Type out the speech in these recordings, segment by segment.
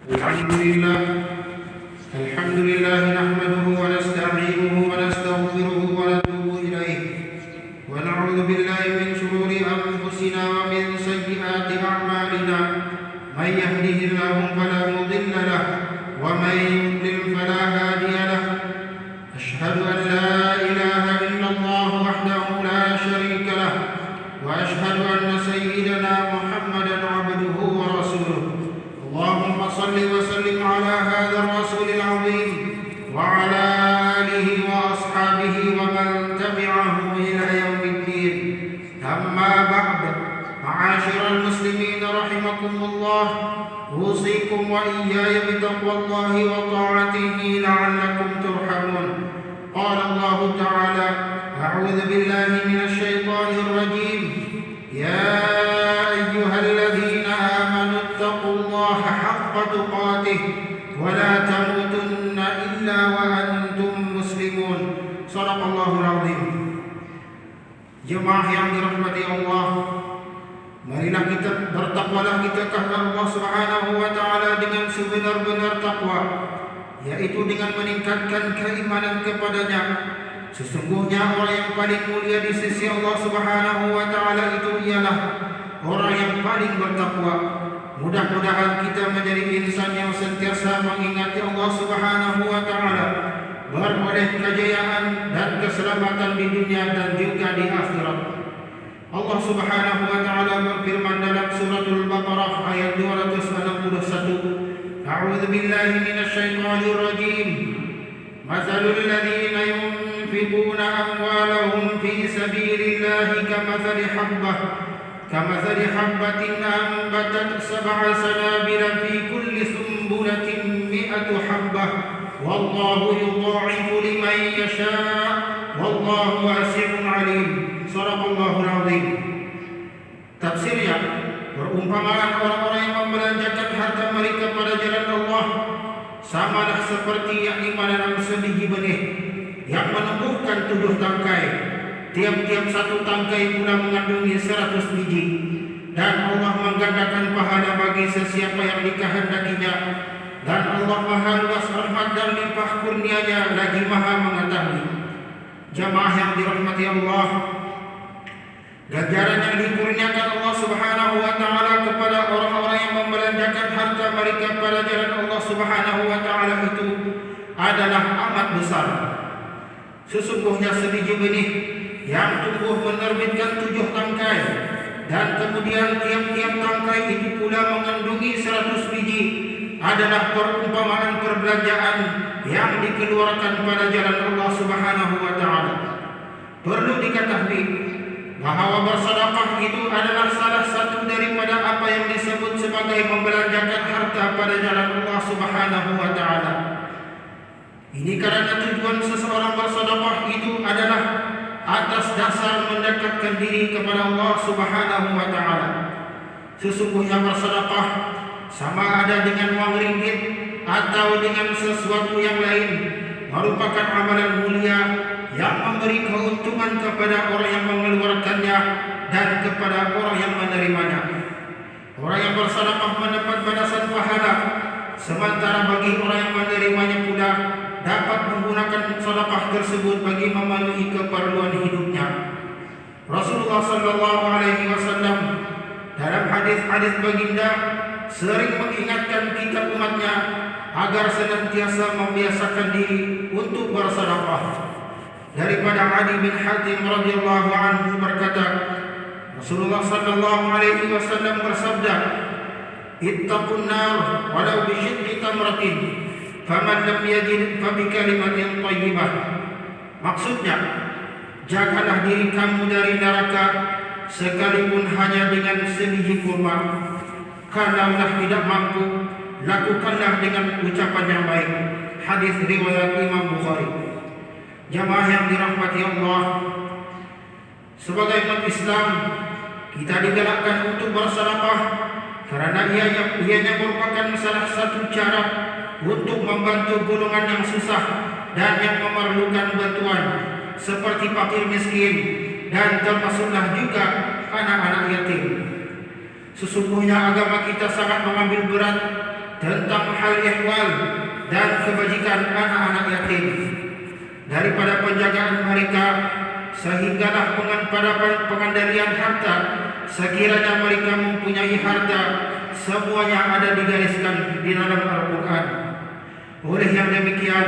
الحمد لله نحمده ونستعينه ونستغفره ونتوب إليه ونعوذ بالله من شرور أنفسنا ومن سيئات أعمالنا من يهده الله فلا مضل له ومن يضلل فلا هادي له أشهد أن لا إله إلا الله وحده لا شريك له وأشهد أن سيدنا محمدا عبده ورسوله اللهم صل وسلم على هذا الرسول العظيم وعلى آله وأصحابه ومن تبعهم إلى يوم الدين. أما بعد، معاشر المسلمين رحمكم الله، أوصيكم وإياي بتقوى الله وطاعته لعلكم ترحمون. قال الله تعالى: أعوذ بالله من الشيطان الرجيم. يا أيها الذين آمنوا اتقوا الله حق تقاته ولا تموتن إلا وأنتم مسلمون. صدق الله العظيم. Jemaah yang dirahmati Allah, marilah kita bertakwalah kita kepada Allah Subhanahu wa taala dengan sebenar-benar takwa, yaitu dengan meningkatkan keimanan kepadanya. Sesungguhnya orang yang paling mulia di sisi Allah Subhanahu wa taala itu ialah orang yang paling bertakwa. Mudah-mudahan kita menjadi insan yang sentiasa mengingati Allah Subhanahu wa taala, beroleh kejayaan dan keselamatan di dunia dan juga di akhirat. Allah Subhanahu wa taala berfirman dalam suratul Baqarah ayat 261, A'udzu billahi minasy syaithanir rajim. Mathalul ladzina yunfiquna amwalahum fi sabilillahi kamathali habbatin anbatat sab'a sanabila fi kulli sumbulatin mi'atu habbah wallahu yudha'ifu liman yasha' wallahu wasi'un 'alim. Shadaqallahul 'azim. Tafsirnya, perumpamaan orang-orang yang membelanjakan harta mereka pada jalan Allah samalah seperti yang menanam sebiji benih yang menumbuhkan 7 tangkai. Tiap-tiap satu tangkai pula mengandungi 100 biji. Dan Allah menggandakan pahala bagi sesiapa yang dikehendakinya. Dan Allah Maha luas rahmat dan limpah kurnia-Nya lagi Maha mengetahui. Jamaah yang dirahmati Allah, ganjaran yang dikurniakan Allah Subhanahu wa taala kepada orang-orang yang membelanjakan harta mereka pada jalan Allah Subhanahu wa taala itu adalah amat besar. Sesungguhnya sebiji benih yang tumbuh menerbitkan 7 tangkai, dan kemudian tiap-tiap tangkai itu pula mengandungi 100 biji adalah perumpamaan perbelanjaan yang dikeluarkan pada jalan Allah Subhanahu wa taala. Perlu diketahui bahawa bersedekah itu adalah salah satu daripada apa yang disebut sebagai membelanjakan harta pada jalan Allah Subhanahu wa taala. Ini karena tujuan seseorang bersedekah itu adalah atas dasar mendekatkan diri kepada Allah Subhanahu wa taala. Sesungguhnya bersedekah sama ada dengan wang ringgit atau dengan sesuatu yang lain merupakan amalan mulia yang memberi keuntungan kepada orang yang mengeluarkannya dan kepada orang yang menerimanya. Orang yang bersedekah mendapat balasan pahala, sementara bagi orang yang menerimanya pula dapat menggunakan sedekah tersebut bagi memenuhi keperluan hidupnya. Rasulullah sallallahu alaihi wasallam dalam hadis-hadis baginda sering mengingatkan kita umatnya agar senantiasa membiasakan diri untuk bersedekah. Daripada Adi bin Hatim radhiyallahu anhu berkata, Rasulullah sallallahu alaihi wasallam bersabda, "Ittaqun nar walau bi shiqqi tamratin, faman lam yajid fa bi kalimatin thayyibah." Maksudnya, jagalah diri kamu dari neraka sekalipun hanya dengan sebiji kurma. Kalaulah tidak mampu, lakukanlah dengan ucapan yang baik. Hadis riwayat Imam Bukhari. Jamaah yang dirahmati Allah, sebagai umat Islam kita digalakkan untuk bersedekah karena ianya merupakan salah satu cara untuk membantu golongan yang susah dan yang memerlukan bantuan, seperti fakir miskin dan termasuklah juga anak-anak yatim. Sesungguhnya agama kita sangat mengambil berat tentang hal ihwal dan kebajikan anak-anak yatim, daripada penjagaan mereka, sehinggalah pada pengendalian harta. Sekiranya mereka mempunyai harta, semuanya ada digariskan di dalam Al-Quran. Oleh yang demikian,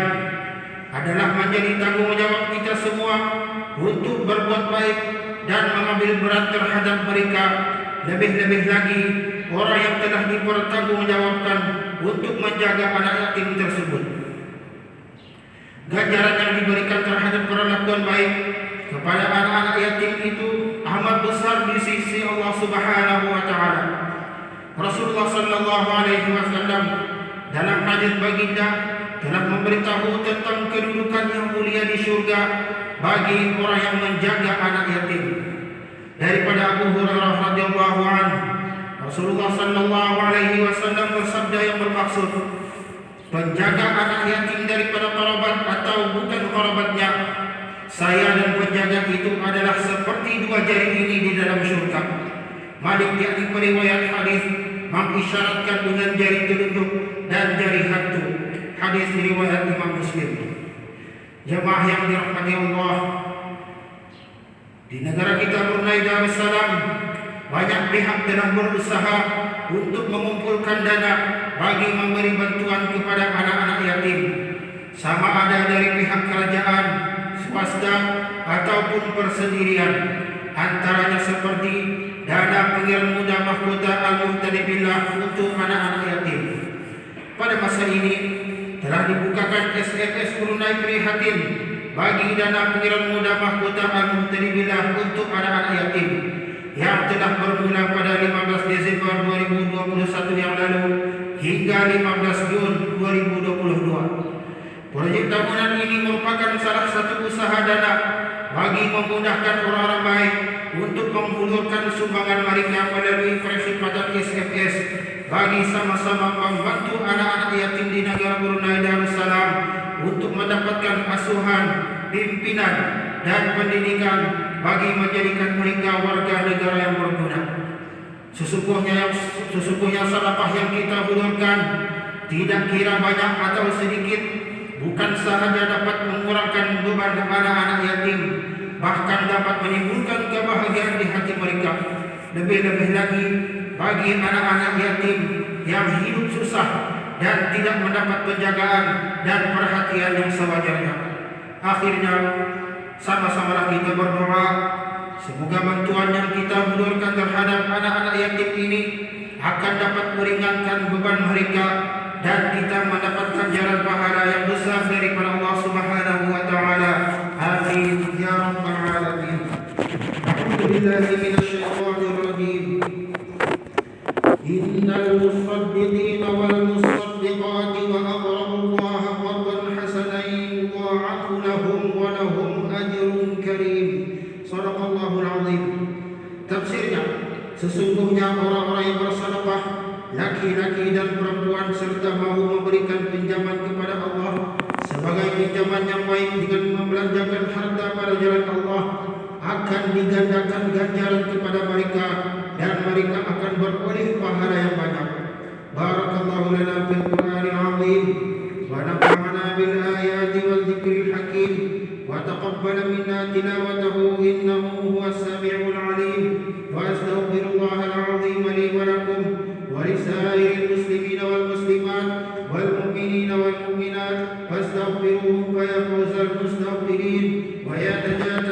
adalah menjadi tanggungjawab kita semua untuk berbuat baik dan mengambil berat terhadap mereka. Lebih-lebih lagi orang yang telah dipertanggungjawabkan untuk menjaga anak yatim tersebut. Ganjaran yang diberikan terhadap perlakuan baik kepada anak-anak yatim itu amat besar di sisi Allah Subhanahu wa taala. Rasulullah sallallahu alaihi wasallam dalam hadis baginda telah memberitahu tentang kedudukan yang mulia di syurga bagi orang yang menjaga anak yatim. Daripada Abu Hurairah radhiyallahu anhu, Rasulullah sallallahu alaihi wasallam bersabda yang bermaksud, penjaga anak yatim daripada kerabat atau bukan kerabatnya, saya dan penjaga itu adalah seperti dua jari ini di dalam syurga. Malik yakni periwayat hadis mengisyaratkan dengan jari telunjuk dan jari hantu. Hadis riwayat Imam Muslim. Jemaah yang dirahmati Allah, di negara kita Brunei Darussalam, banyak pihak telah berusaha untuk mengumpulkan dana bagi memberi bantuan kepada anak-anak yatim, sama ada dari pihak kerajaan, swasta ataupun persendirian. Antaranya seperti dana Pengiran Muda Mahkota Al-Muhtadibillah untuk anak-anak yatim. Pada masa ini telah dibukakan SMS Brunei Prihatin bagi dana Pengiran Muda Mahkota Al-Muhtadibillah untuk anak-anak yatim yang telah bermula pada 15 Desember 2021 yang lalu hingga 15 Jun 2022. Projek tahunan ini merupakan salah satu usaha dana bagi memudahkan orang-orang baik untuk menghulurkan sumbangan mereka melalui persipatan SMS bagi sama-sama membantu anak-anak yatim di negara Brunei Darussalam untuk mendapatkan asuhan, pimpinan dan pendidikan bagi menjadikan mereka warga negara yang berguna. Sesungguhnya sedekah yang kita hulurkan tidak kira banyak atau sedikit, bukan sahaja dapat mengurangkan beban anak-anak yatim, bahkan dapat menimbulkan kebahagiaan di hati mereka. Lebih-lebih lagi bagi anak-anak yatim yang hidup susah dan tidak mendapat penjagaan dan perhatian yang sewajarnya. Akhirnya, sama-sama kita berdoa semoga bantuan yang kita hulurkan terhadap anak-anak yatim ini akan dapat meringankan beban mereka dan kita mendapat ganjaran pahala yang besar daripada Allah Subhanahu wa taala. Amin ya rabbal alamin. A'udzubillahi minasyaitonir rajim. Innal musaddiqina wal musaddiqati wa aqradullaha qardan hasanan yudha'afu lahum wa lahum ajrun karim. Shadaqallahul azim. Tafsirnya, sesungguhnya orang-orang yang bersedekah, laki-laki dan perempuan, serta mahu memberikan pinjaman kepada Allah sebagai pinjaman yang baik dengan membelanjakan harta pada jalan Allah, akan digandakan ganjaran kepada mereka dan mereka akan beroleh pahala yang banyak. Barakallahu lana fil Qur'anil azim wa nafa'ana bil ayati wal dzikril hakim wa taqabbal minna tilawatahu innahu huwas samiul alim. Wa astaghfirullahal azim li wa lakum ولسائر المسلمين والمسلمات والمؤمنين والمؤمنات فاستغفروه فيا فوز المستغفرين ويا نجاة